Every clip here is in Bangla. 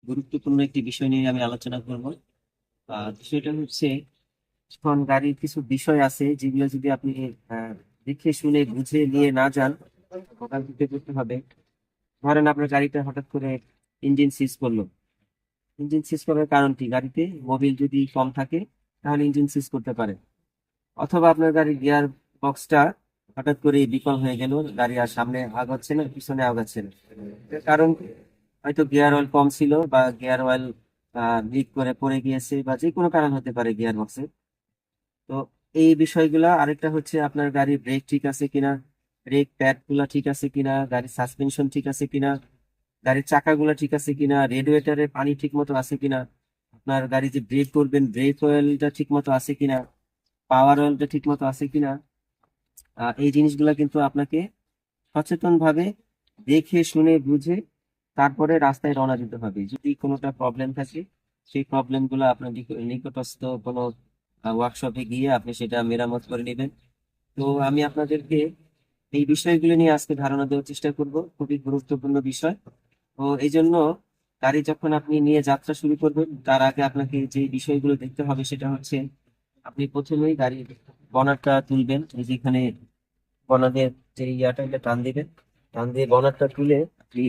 গুরুত্বপূর্ণ একটি বিষয় নিয়ে আমি আলোচনা করব। বিষয়টা হচ্ছে, এখন গাড়ির কিছু বিষয় আছে যেগুলো যদি আপনি আহ, দেখে শুনে বুঝে নিয়ে না যান, ভোগান্তিতে পড়তে হবে। ধরেন আপনার গাড়িটা হঠাৎ করে ইঞ্জিন সিজ করলো। ইঞ্জিন সিজ করার কারণ কি? গাড়িতে মোবিল যদি কম থাকে তাহলে ইঞ্জিন সিজ করতে পারে। অথবা আপনার গাড়ির গিয়ার বক্সটা হঠাৎ করে বিকল হয়ে গেল, গাড়ি আর সামনে আগাচ্ছে না, পিছনে আগাচ্ছে না। এর কারণ হয়তো গিয়ার অয়েল কম ছিল, বা গিয়ার অয়েল লিক করে পড়ে গিয়েছে, বা যে কোনো কারণ হতে পারে গিয়ার বক্সে। তো এই বিষয়গুলা। আরেকটা হচ্ছে আপনার গাড়ির ব্রেক ঠিক আছে কিনা, ব্রেক প্যাড গুলা ঠিক আছে কিনা, গাড়ির সাসপেনশন ঠিক আছে কিনা, গাড়ির চাকাগুলা ঠিক আছে কিনা, রেডিয়েটরে পানি ঠিক মতো আছে কিনা, আপনার গাড়ি যে ব্রেক করবেন ব্রেক অয়েলটা ঠিক মতো আছে কিনা, পাওয়ার অয়েলটা ঠিক মতো আছে কিনা। এই জিনিসগুলা কিন্তু আপনাকে সচেতন ভাবে দেখে শুনে বুঝে তারপরে রাস্তায় রওনা দিতে হবে। যদি কোনোটা প্রবলেম থাকে, সেই প্রবলেম গুলো আপনার নিকটস্থ কোনো ওয়ার্কশপে গিয়ে আপনি সেটা মেরামত করে নেবেন। তো আমি আপনাদেরকে এই বিষয়গুলো নিয়ে আজকে ধারণা দেওয়ার চেষ্টা করব, খুবই গুরুত্বপূর্ণ বিষয়। তো এই জন্য গাড়ি যখন আপনি নিয়ে যাত্রা শুরু করবেন, তার আগে আপনাকে যে বিষয়গুলো দেখতে হবে সেটা হচ্ছে, আপনি প্রথমেই গাড়ির বনারটা তুলবেন। এই যেখানে বনারের যে ইয়াটা, এটা টান দিবেন। টান দিয়ে বনারটা তুলে আপনি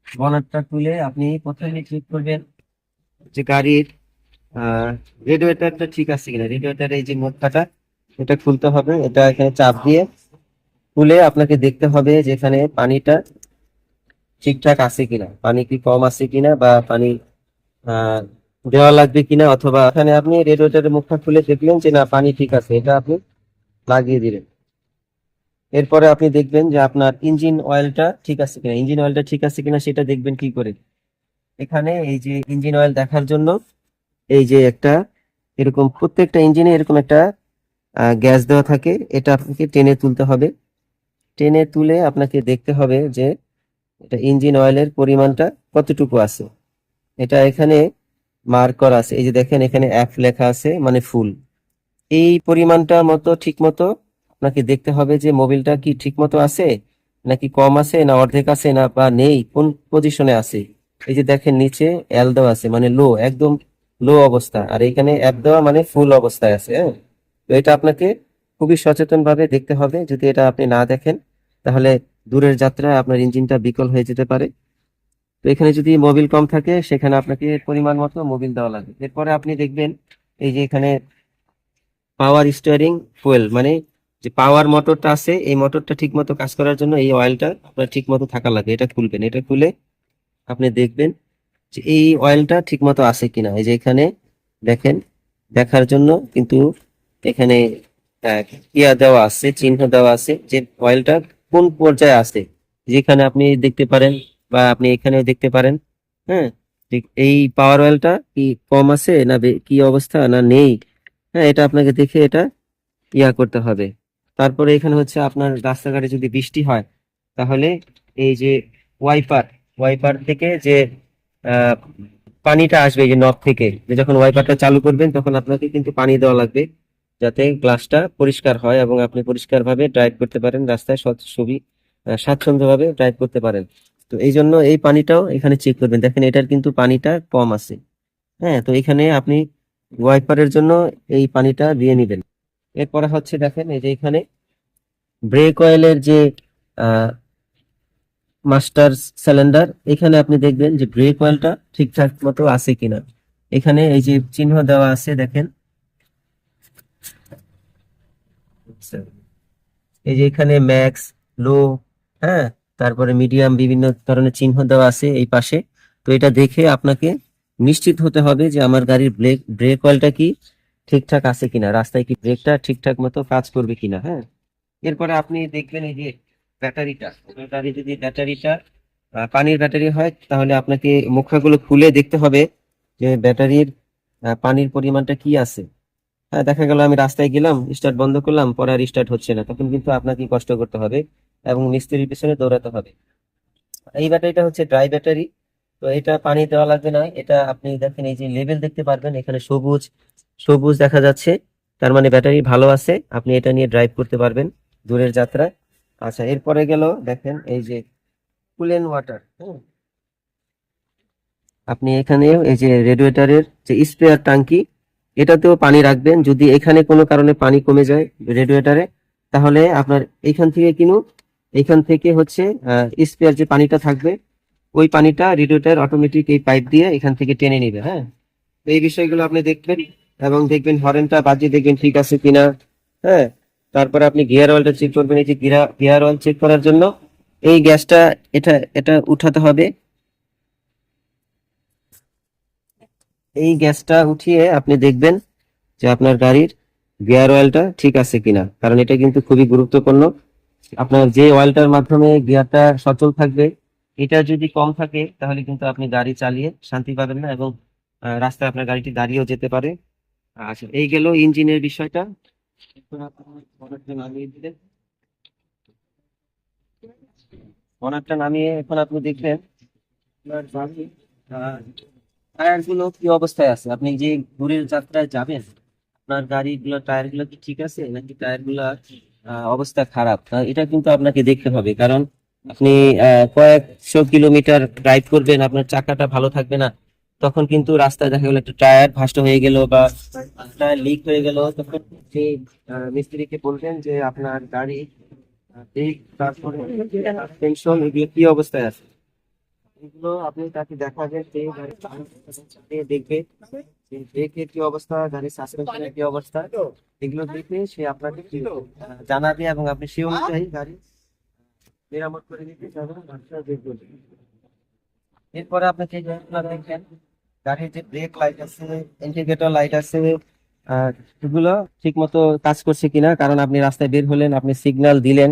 বনারটা তুলে আপনি প্রথমে চেক করবেন যে গাড়ির আহ রেডিয়েটরটা ঠিক আছে কিনা। রেডিয়েটরের এই যে মুখটা, এটা খুলতে হবে। এটা এখানে চাপ দিয়ে খুলে আপনাকে দেখতে হবে যে এখানে পানিটা ঠিকঠাক আছে কিনা, পানি কি কম আছে কিনা, বা পানি আহ দেওয়া লাগবে কিনা। অথবা এখানে আপনি রেডিয়েটরের মুখটা খুলে দেখলেন যে না, পানি ঠিক আছে, এটা আপনি লাগিয়ে দিলেন। এরপরে আপনি দেখবেন যে আপনার ইঞ্জিন অয়েলটা ঠিক আছে কিনা। ইঞ্জিন অয়েলটা ঠিক আছে কিনা সেটা দেখবেন কি করে? এখানে এই যে ইঞ্জিন অয়েল দেখার জন্য এই যে একটা এরকম প্রত্যেকটা ইঞ্জিনে এরকম একটা গ্যাস দেওয়া থাকে। এটা আপনাকে টেনে তুলতে হবে। টেনে তুলে আপনাকে দেখতে হবে যে এটা ইঞ্জিন অয়েলের পরিমাণটা কতটুকু আছে। এটা এখানে মার্ক করা আছে, এই যে দেখেন এখানে এফ লেখা আছে, মানে ফুল। এই পরিমাণটা মতো ঠিক মতো আপনাকে দেখতে হবে যে মোবিলটা কি ঠিক মতো আছে, নাকি কম আছে, না অর্ধেক আছে, না বা নেই, কোন পজিশনে আছে। এই যে দেখেন নিচে এল দেওয়া আছে, মানে লো, একদম লো অবস্থা, আর এখানে এফ দেওয়া মানে ফুল অবস্থায় আছে। হ্যাঁ, তো এটা আপনাকে খুবই সচেতন ভাবে দেখতে হবে। যদি এটা আপনি না দেখেন, তাহলে দূরের যাত্রায় আপনার ইঞ্জিনটা বিকল হয়ে যেতে পারে। তো এখানে যদি মোবিল কম থাকে, সেখানে আপনাকে পরিমাণ মতো মোবিল দেওয়া লাগবে। এরপরে আপনি দেখবেন এই যে এখানে পাওয়ার স্টিয়ারিং ফুয়েল, মানে যে পাওয়ার মোটরটা আছে, এই মোটরটা ঠিক মতো কাজ করার জন্য এই অয়েলটা আপনার ঠিক মতো থাকা লাগে। এটা খুলবেন। এটা খুলে আপনি দেখবেন যে এই অয়েলটা ঠিক মতো আছে কিনা। এই যে এখানে দেখেন, দেখার জন্য কিন্তু এখানে আহ, ইয়া দেওয়া আছে, চিহ্ন দেওয়া আছে যে অয়েলটা কোন পর্যায়ে আছে। যেখানে আপনি দেখতে পারেন, বা আপনি এখানেও দেখতে পারেন। হ্যাঁ, ঠিক এই পাওয়ার অয়েলটা কি কম আছে, না কি অবস্থা, না নেই। হ্যাঁ, এটা আপনাকে দেখে এটা ইয়া করতে হবে। তারপরে এখানে হচ্ছে আপনার রাস্তাঘাটে যদি বৃষ্টি হয়, তাহলে এই যে ওয়াইপার, ওয়াইপার থেকে যে আহ, পানিটা আসবে, এই যে নব থেকে, যে যখন ওয়াইপারটা চালু করবেন তখন আপনাকে কিন্তু পানি দেওয়া লাগবে, যাতে গ্লাসটা পরিষ্কার হয় এবং আপনি পরিষ্কার ভাবে ড্রাইভ করতে পারেন রাস্তায়, স্বাচ্ছন্দ্যভাবে ড্রাইভ করতে পারেন। তো এই জন্য এই পানিটাও এখানে চেক করবেন। দেখেন এটার কিন্তু পানিটা কম আছে। হ্যাঁ, তো এখানে আপনি ওয়াইপারের জন্য এই পানিটা দিয়ে নিবেন। এরপরে হচ্ছে দেখেন এই যে এখানে ব্রেক অয়েলের যে মাস্টার সিলিন্ডার, এখানে আপনি দেখবেন যে ব্রেক অয়েলটা ঠিকঠাক মতো আছে কিনা। এখানে এই যে চিহ্ন দেওয়া আছে দেখেন, এই যে এখানে ম্যাক্স, লো, হ্যাঁ, তারপরে মিডিয়াম, বিভিন্ন ধরনের চিহ্ন দেওয়া আছে এই পাশে। তো এটা দেখে আপনাকে নিশ্চিত হতে হবে যে আমার গাড়ির ব্রেক অয়েলটা কি ঠিকঠাক আছে কিনা, রাস্তায় কি ব্রেকটা ঠিকঠাক মতো কাজ করবে কিনা। হ্যাঁ, এরপরে আপনি দেখবেন এই যে ব্যাটারিটা, গাড়ি যদি ব্যাটারিটা পানির ব্যাটারি হয়, তাহলে আপনাকে মুখাগুলো খুলে দেখতে হবে যে ব্যাটারির পানির পরিমাণটা কি আছে। হ্যাঁ, দেখা গেল আমি রাস্তায় গেলাম, স্টার্ট বন্ধ করলাম, পরে আর স্টার্ট হচ্ছে না, তখন কিন্তু আপনাকে কষ্ট করতে হবে এবং মিস্ত্রির পিছনে দৌড়াতে হবে। এই ব্যাটারিটা হচ্ছে ড্রাই ব্যাটারি। তো এটা পানি দেওয়া লাগবে না। এটা আপনি দেখেন এই যে লেবেল দেখতে পারবেন, এখানে সবুজ সবুজ দেখা যাচ্ছে। তার মানে ব্যাটারি ভালো আছে, আপনি এটা নিয়ে ড্রাইভ করতে পারবেন দূরের যাত্রায়। আচ্ছা, এরপরে গেল দেখেন এই যে কুলেন ওয়াটার। আপনি এখানে এই যে রেডিয়েটরের যে স্পেয়ার টাঙ্কি, এটাতেও পানি রাখবেন। যদি এখানে কোনো কারণে পানি কমে যায় রেডিয়েটরে, তাহলে আপনার এইখান থেকে এইখান থেকে হচ্ছে স্পেয়ার যে পানিটা থাকবে, ওই পানিটা রেডিয়েটর অটোমেটিক এই পাইপ দিয়ে এখান থেকে টেনে নিবে। হ্যাঁ, তো এই বিষয়গুলো আপনি দেখবেন এবং দেখবেন হরেনটা বাজিয়ে দেখবেন ঠিক আছে কিনা। হ্যাঁ, তারপরে আপনি গিয়ার অয়েলটা চেক করবেন। এই যে গিয়ার অয়েল চেক করার জন্য এই গ্যাসটা এটা এটা উঠাতে হবে। এই গ্যাসটা উঠিয়ে আপনি দেখবেন যে আপনার গাড়ির গিয়ার অয়েলটা ঠিক আছে কিনা, কারণ এটা কিন্তু খুবই গুরুত্বপূর্ণ। আপনার যে অয়েলটার মাধ্যমে গিয়ারটা সচল থাকবে, এটা যদি কম থাকে তাহলে কিন্তু আপনি গাড়ি চালিয়ে শান্তি পাবেন না, এবং রাস্তায় আপনার গাড়িটি দাঁড়িয়েও যেতে পারে। আচ্ছা, এই গেল ইঞ্জিনের বিষয়টা। এখন আপনি বনেটটা নামিয়ে দিলেন। বনেটটা নামিয়ে এখন আপনি দেখবেন আপনার গাড়ির টায়ার গুলো কি অবস্থায় আছে। আপনি যে দূরের যাত্রায় যাবেন, আপনার গাড়িগুলো টায়ার গুলো কি ঠিক আছে নাকি টায়ার গুলা অবস্থা খারাপ, এটা কিন্তু আপনাকে দেখতে হবে। কারণ আপনি কয়েকশো কিলোমিটার ড্রাইভ করবেন, আপনার চাকাটা ভালো থাকবে না, তখন কিন্তু রাস্তায় দেখা গেলো একটা টায়ার ভাস্ট হয়ে গেল বা টায়ার লিক হয়ে গেল, তখন সেই মিস্ত্রিকে বলবেন যে আপনার গাড়ি এই তারপরে টেনশন এগুলো কি অবস্থায় আছে। এগুলো আপনি তাকে দেখাবেন, যে গাড়ি চালিয়ে দেখবে যে ব্রেকের কি অবস্থা, গাড়ির সাসপেনশনের কি অবস্থা, এগুলো দেখে সে আপনাকে জানাবে এবং আপনি সে অনুযায়ী গাড়ি মেরামত করে দিতে যাবেন। এরপরে আপনাকে দেখেন গাড়ির যে ব্রেক লাইট আছে, ইন্ডিকেটর লাইট আছে, এগুলো ঠিক মতো কাজ করছে কিনা। কারণ আপনি রাস্তায় বের হলেন, আপনি সিগন্যাল দিলেন,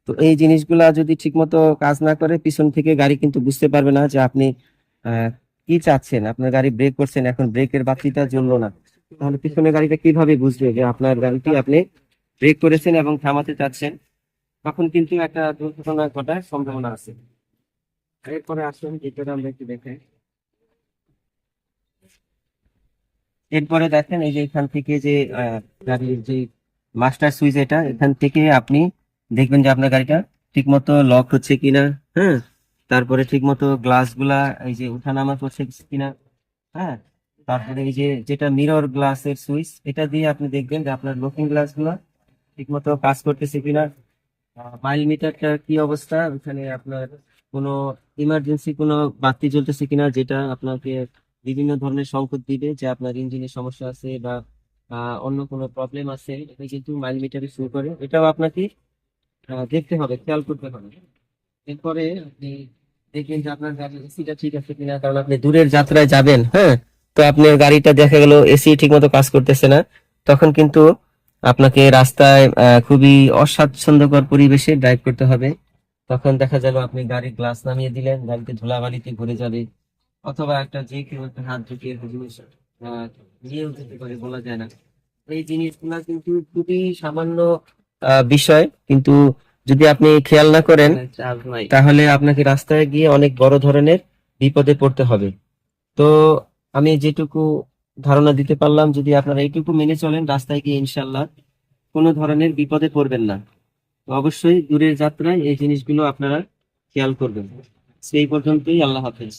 তো এই জিনিসগুলা যদি ঠিক মতো কাজ না করে, পিছন থেকে গাড়ি কিন্তু বুঝতে পারবে না যে আপনি আহ কি চাচ্ছেন। আপনার গাড়ি ব্রেক করছেন, এখন ব্রেকের বাতিটা জ্বললো না, তাহলে পিছনের গাড়িটা কিভাবে বুঝবে যে আপনার গাড়িটি আপনি ব্রেক করেছেন এবং থামাতে চাচ্ছেন। তখন কিন্তু একটা দুর্ঘটনা ঘটার সম্ভাবনা আছে। এরপরে আসুন ভিতরে আমরা একটু দেখে। এরপরে দেখেন এই যে এখান থেকে যে গাড়ির যে মাস্টার সুইচ, এটা এখান থেকে আপনি দেখবেন যে আপনার গাড়িটা ঠিক মতো লক হচ্ছে কিনা। হ্যাঁ, তারপরে ঠিক মতো গ্লাস গুলা এই যে উঠানামা করছে কিনা। হ্যাঁ, তারপরে এই যে যেটা মিরর গ্লাসের সুইচ, এটা দিয়ে আপনি দেখবেন যে আপনার লুকিং গ্লাস গুলা ঠিক মতো কাজ করতেছে কিনা। মাইল মিটারটা কি অবস্থা, ওখানে আপনার কোনো ইমার্জেন্সি কোনো বাতি জ্বলতেছে কিনা, যেটা আপনাকে বিভিন্ন ধরনের সংকেত দিবে যে আপনার ইঞ্জিনের সমস্যা আছে বা অন্য কোনো প্রবলেম আছে। এটা কিন্তু মাইল মিটারে শো করে, এটাও আপনাকে দেখতে হবে, খেয়াল করতে হবে। এরপরে আপনি দেখবেন যে আপনার গাড়ির এসিটা ঠিক আছে কিনা, কারণ আপনি দূরের যাত্রায় যাবেন। হ্যাঁ, তো আপনার গাড়িটা দেখা গেল এসি ঠিক মতো কাজ করতেছে না, তখন কিন্তু আপনাকে রাস্তায় খুবই অস্বাচ্ছন্দ্যকর পরিবেশে ড্রাইভ করতে হবে। তখন দেখা গেল আপনি গাড়ির গ্লাস নামিয়ে দিলেন, গাড়িতে ধুলাবালিতে ভরে যাবে, অথবা একটা যে কেউ একটা হাত ঢুকিয়ে জিনিস নিয়েও যেতে পারে, বলা যায় না। এই জিনিসগুলা কিন্তু খুবই সামান্য বিষয়, কিন্তু যদি আপনি খেয়াল না করেন তাহলে আপনাকে রাস্তায় গিয়ে অনেক বড় ধরনের বিপদে পড়তে হবে। তো আমি যেটুকু ধারণা দিতে পারলাম, যদি আপনারা এইটুকু মেনে চলেন, রাস্তায় গিয়ে ইনশাল্লাহ কোনো ধরনের বিপদে পড়বেন না। তো অবশ্যই দূরের যাত্রায় এই জিনিসগুলো আপনারা খেয়াল করবেন। সেই পর্যন্তই, আল্লাহ হাফেজ।